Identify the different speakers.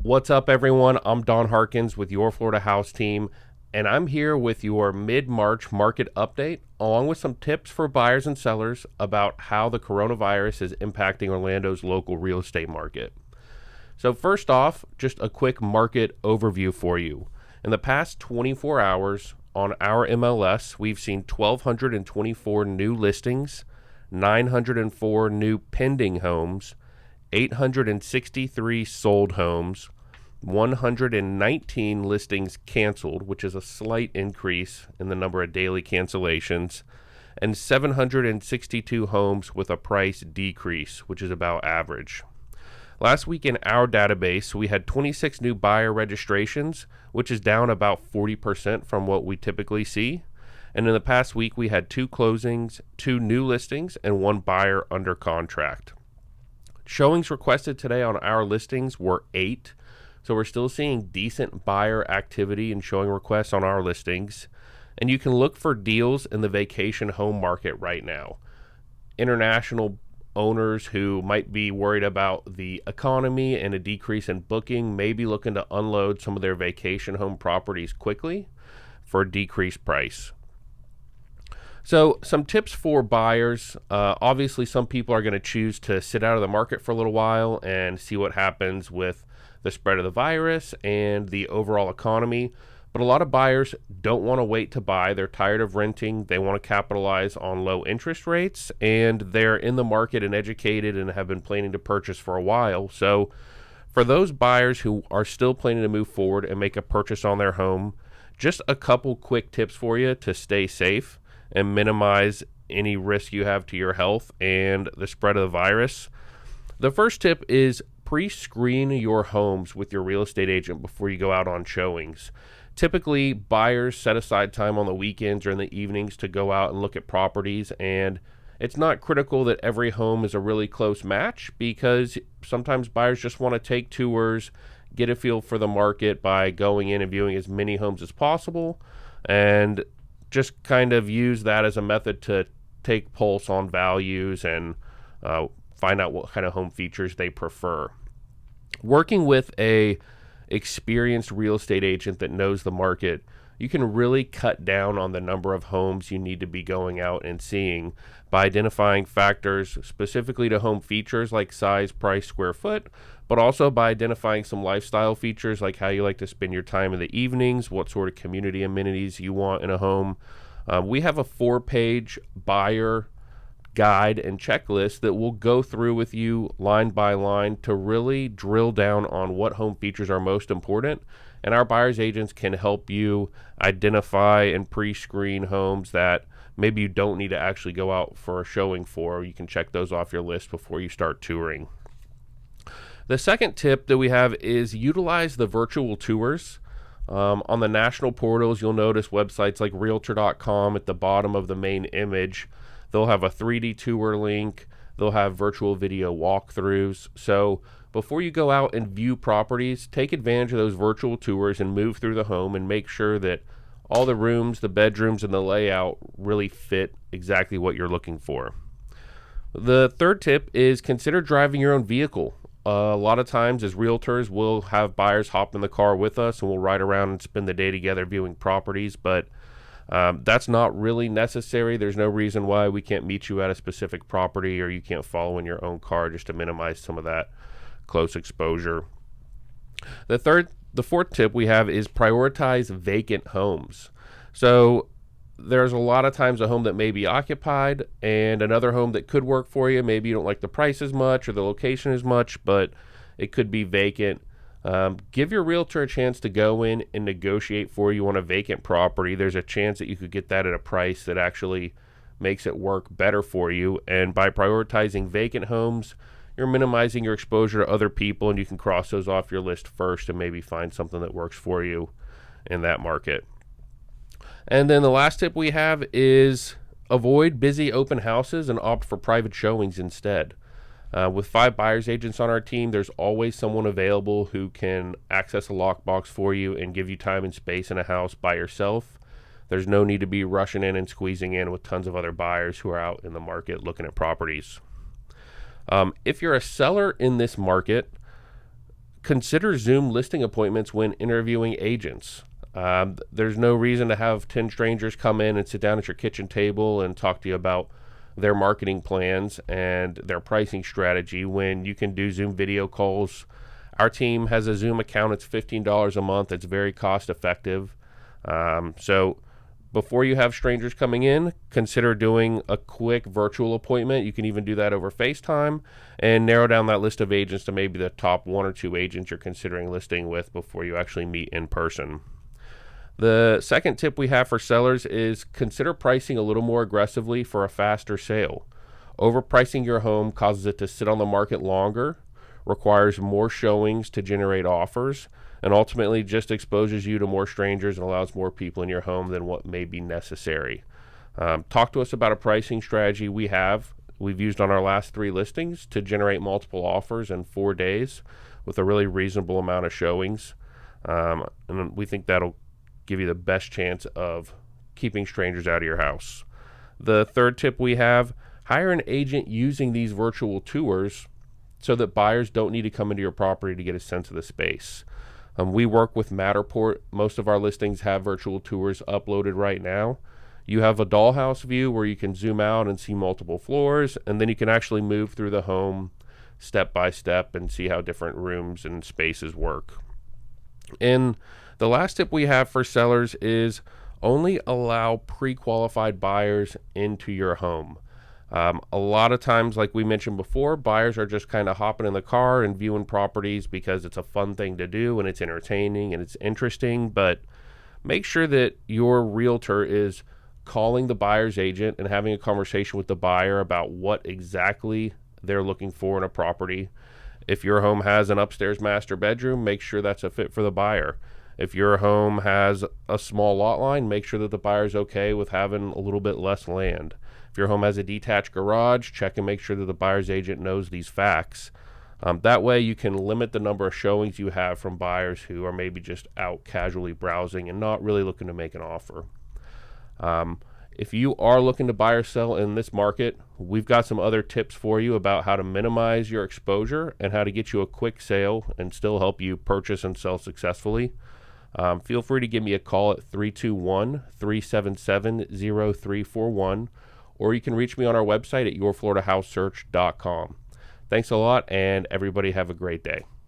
Speaker 1: What's up, everyone? I'm Don Harkins with your Florida House team, and I'm here with your mid-March market update, along with some tips for buyers and sellers about how the coronavirus is impacting Orlando's local real estate market. So first off, just a quick market overview for you. In the past 24 hours on our MLS, we've seen 1,224 new listings, 904 new pending homes, 863 sold homes, 119 listings canceled, which is a slight increase in the number of daily cancellations, and 762 homes with a price decrease, which is about average. Last week in our database, we had 26 new buyer registrations, which is down about 40% from what we typically see. And in the past week, we had 2 closings, 2 new listings, and 1 buyer under contract. Showings requested today on our listings were 8. So we're still seeing decent buyer activity and showing requests on our listings. And you can look for deals in the vacation home market right now. International owners who might be worried about the economy and a decrease in booking may be looking to unload some of their vacation home properties quickly for a decreased price. So some tips for buyers. Obviously, some people are going to choose to sit out of the market for a little while and see what happens with the spread of the virus and the overall economy. But a lot of buyers don't want to wait to buy. They're tired of renting. They want to capitalize on low interest rates, and they're in the market and educated and have been planning to purchase for a while. So for those buyers who are still planning to move forward and make a purchase on their home, just a couple quick tips for you to stay safe and minimize any risk you have to your health and the spread of the virus. The first tip is pre-screen your homes with your real estate agent before you go out on showings. Typically, buyers set aside time on the weekends or in the evenings to go out and look at properties, and it's not critical that every home is a really close match, because sometimes buyers just want to take tours, get a feel for the market by going in and viewing as many homes as possible, and just kind of use that as a method to take pulse on values and find out what kind of home features they prefer. Working with a experienced real estate agent that knows the market, you can really cut down on the number of homes you need to be going out and seeing by identifying factors specifically to home features like size, price, square foot, but also by identifying some lifestyle features like how you like to spend your time in the evenings, what sort of community amenities you want in a home. We have a 4-page buyer guide and checklist that we'll go through with you line by line to really drill down on what home features are most important. And our buyers agents can help you identify and pre-screen homes that maybe you don't need to actually go out for a showing for. You can check those off your list before you start touring. The second tip that we have is utilize the virtual tours. On the national portals, you'll notice websites like Realtor.com at the bottom of the main image. They'll have a 3D tour link. They'll have virtual video walkthroughs. So before you go out and view properties, take advantage of those virtual tours and move through the home and make sure that all the rooms, the bedrooms, and the layout really fit exactly what you're looking for. The third tip is consider driving your own vehicle. A lot of times as realtors, we'll have buyers hop in the car with us and we'll ride around and spend the day together viewing properties, but that's not really necessary. There's no reason why we can't meet you at a specific property or you can't follow in your own car just to minimize some of that close exposure. The fourth tip we have is prioritize vacant homes. So there's a lot of times a home that may be occupied and another home that could work for you. Maybe you don't like the price as much or the location as much, but it could be vacant. Give your realtor a chance to go in and negotiate for you on a vacant property. There's a chance that you could get that at a price that actually makes it work better for you. And by prioritizing vacant homes, you're minimizing your exposure to other people, and you can cross those off your list first and maybe find something that works for you in that market. And then the last tip we have is avoid busy open houses and opt for private showings instead. With 5 buyers agents on our team, there's always someone available who can access a lockbox for you and give you time and space in a house by yourself. There's no need to be rushing in and squeezing in with tons of other buyers who are out in the market looking at properties. If you're a seller in this market, consider Zoom listing appointments when interviewing agents. There's no reason to have 10 strangers come in and sit down at your kitchen table and talk to you about their marketing plans and their pricing strategy when you can do Zoom video calls. Our team has a Zoom account. It's $15 a month. It's very cost effective. So before you have strangers coming in, consider doing a quick virtual appointment. You can even do that over FaceTime and narrow down that list of agents to maybe the top 1 or 2 agents you're considering listing with before you actually meet in person. The second tip we have for sellers is consider pricing a little more aggressively for a faster sale. Overpricing your home causes it to sit on the market longer, requires more showings to generate offers, and ultimately just exposes you to more strangers and allows more people in your home than what may be necessary. Talk to us about a pricing strategy we've used on our last 3 listings to generate multiple offers in 4 days with a really reasonable amount of showings. And we think that'll give you the best chance of keeping strangers out of your house. The third tip we have, hire an agent using these virtual tours so that buyers don't need to come into your property to get a sense of the space. We work with Matterport. Most of our listings have virtual tours uploaded right now. You have a dollhouse view where you can zoom out and see multiple floors, and then you can actually move through the home step by step and see how different rooms and spaces work. And the last tip we have for sellers is only allow pre-qualified buyers into your home. A lot of times, like we mentioned before, buyers are just kind of hopping in the car and viewing properties because it's a fun thing to do and it's entertaining and it's interesting, but make sure that your realtor is calling the buyer's agent and having a conversation with the buyer about what exactly they're looking for in a property. If your home has an upstairs master bedroom, make sure that's a fit for the buyer. If your home has a small lot line, make sure that the buyer's okay with having a little bit less land. If your home has a detached garage, check and make sure that the buyer's agent knows these facts. That way you can limit the number of showings you have from buyers who are maybe just out casually browsing and not really looking to make an offer. If you are looking to buy or sell in this market, we've got some other tips for you about how to minimize your exposure and how to get you a quick sale and still help you purchase and sell successfully. Feel free to give me a call at 321-377-0341, or you can reach me on our website at yourfloridahousesearch.com. Thanks a lot, and everybody have a great day.